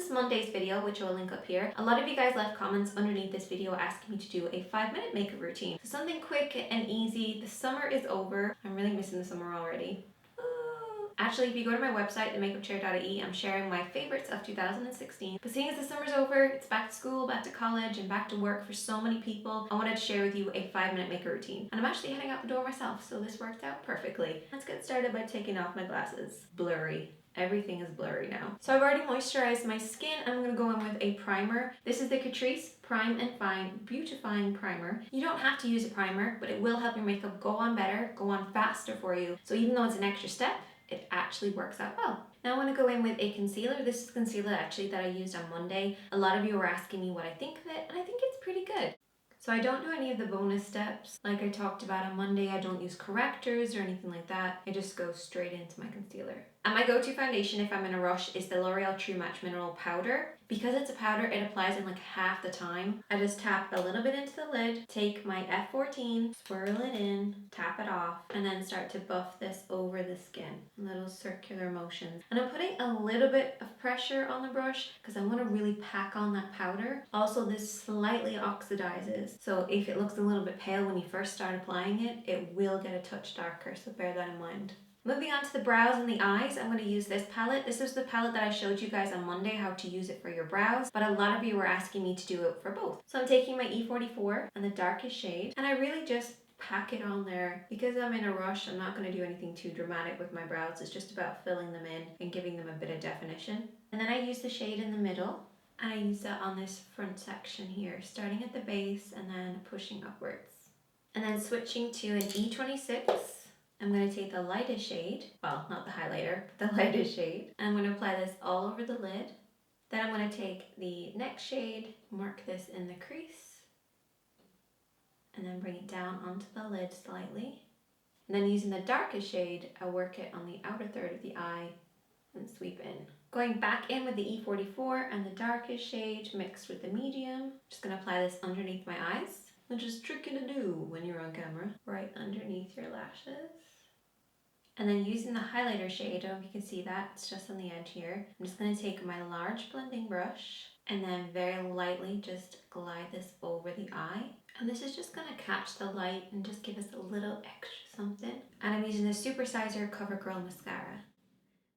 this Monday's video, which I will link up here, a lot of you guys left comments underneath this video asking me to do a 5-minute makeup routine. So something quick and easy. The summer is over. I'm really missing the summer already. Actually, if you go to my website, TheMakeupChair.e, I'm sharing my favorites of 2016. But seeing as the summer's over, it's back to school, back to college, and back to work for so many people, I wanted to share with you a 5-minute makeup routine. And I'm actually heading out the door myself, so this worked out perfectly. Let's get started by taking off my glasses. Blurry. Everything is blurry now. So I've already moisturized my skin. I'm going to go in with a primer. This is the Catrice Prime and Fine Beautifying Primer. You don't have to use a primer, but it will help your makeup go on better, go on faster for you. So even though it's an extra step, it actually works out well. Now I want to go in with a concealer. This is concealer actually that I used on Monday. A lot of you were asking me what I think of it, and I think it's pretty good. So I don't do any of the bonus steps. Like I talked about on Monday, I don't use correctors or anything like that. I just go straight into my concealer. And my go-to foundation if I'm in a rush is the L'Oreal True Match Mineral Powder. Because it's a powder, it applies in like half the time. I just tap a little bit into the lid, take my F14, swirl it in, tap it off, and then start to buff this over the skin. Little circular motions. And I'm putting a little bit of pressure on the brush because I want to really pack on that powder. Also, this slightly oxidizes. So if it looks a little bit pale when you first start applying it, it will get a touch darker, so bear that in mind. Moving on to the brows and the eyes, I'm going to use this palette. This is the palette that I showed you guys on Monday how to use it for your brows, but a lot of you were asking me to do it for both. So I'm taking my E44 and the darkest shade, and I really just pack it on there. Because I'm in a rush, I'm not going to do anything too dramatic with my brows. It's just about filling them in and giving them a bit of definition. And then I use the shade in the middle, and I use that on this front section here, starting at the base and then pushing upwards. And then switching to an E26. I'm going to take the lightest shade, well, not the highlighter, but the lightest shade. And I'm going to apply this all over the lid. Then I'm going to take the next shade, mark this in the crease, and then bring it down onto the lid slightly. And then using the darkest shade, I work it on the outer third of the eye and sweep in. Going back in with the E44 and the darkest shade mixed with the medium. Just going to apply this underneath my eyes, which is tricky to do when you're on camera, right underneath your lashes. And then using the highlighter shade, I hope you can see that, it's just on the edge here. I'm just going to take my large blending brush and then very lightly just glide this over the eye. And this is just going to catch the light and just give us a little extra something. And I'm using the Supersizer CoverGirl Mascara.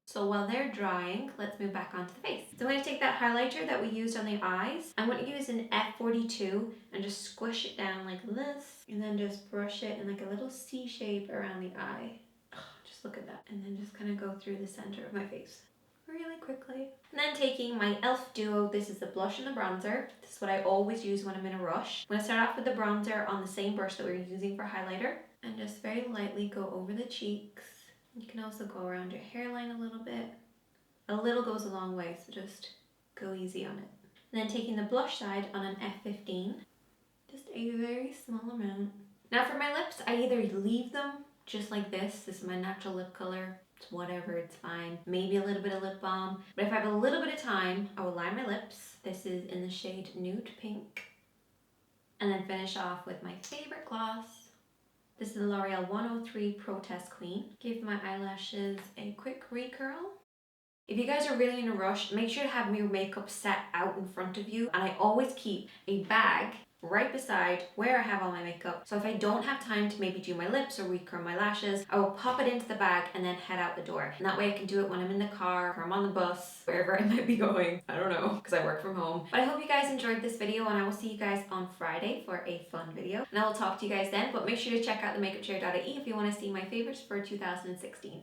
So while they're drying, let's move back onto the face. So I'm going to take that highlighter that we used on the eyes. I'm going to use an F42 and just squish it down like this. And then just brush it in like a little C shape around the eye. Just look at that. And then just kind of go through the center of my face really quickly. And then taking my e.l.f. Duo, this is the blush and the bronzer. This is what I always use when I'm in a rush. I'm going to start off with the bronzer on the same brush that we were using for highlighter. And just very lightly go over the cheeks. You can also go around your hairline a little bit. A little goes a long way, so just go easy on it. And then taking the blush side on an F15. Just a very small amount. Now for my lips, I either leave them just like this. This is my natural lip color. It's whatever, it's fine. Maybe a little bit of lip balm. But if I have a little bit of time, I will line my lips. This is in the shade Nude Pink. And then finish off with my favorite gloss. This is the L'Oreal 103 Protest Queen. Give my eyelashes a quick recurl. If you guys are really in a rush, make sure to have your makeup set out in front of you. And I always keep a bag right beside where I have all my makeup. So if I don't have time to maybe do my lips or recurl my lashes, I will pop it into the bag and then head out the door. And that way I can do it when I'm in the car or I'm on the bus, wherever I might be going. I don't know, because I work from home. But I hope you guys enjoyed this video, and I will see you guys on Friday for a fun video. And I will talk to you guys then, but make sure to check out TheMakeupChair.e if you want to see my favorites for 2016.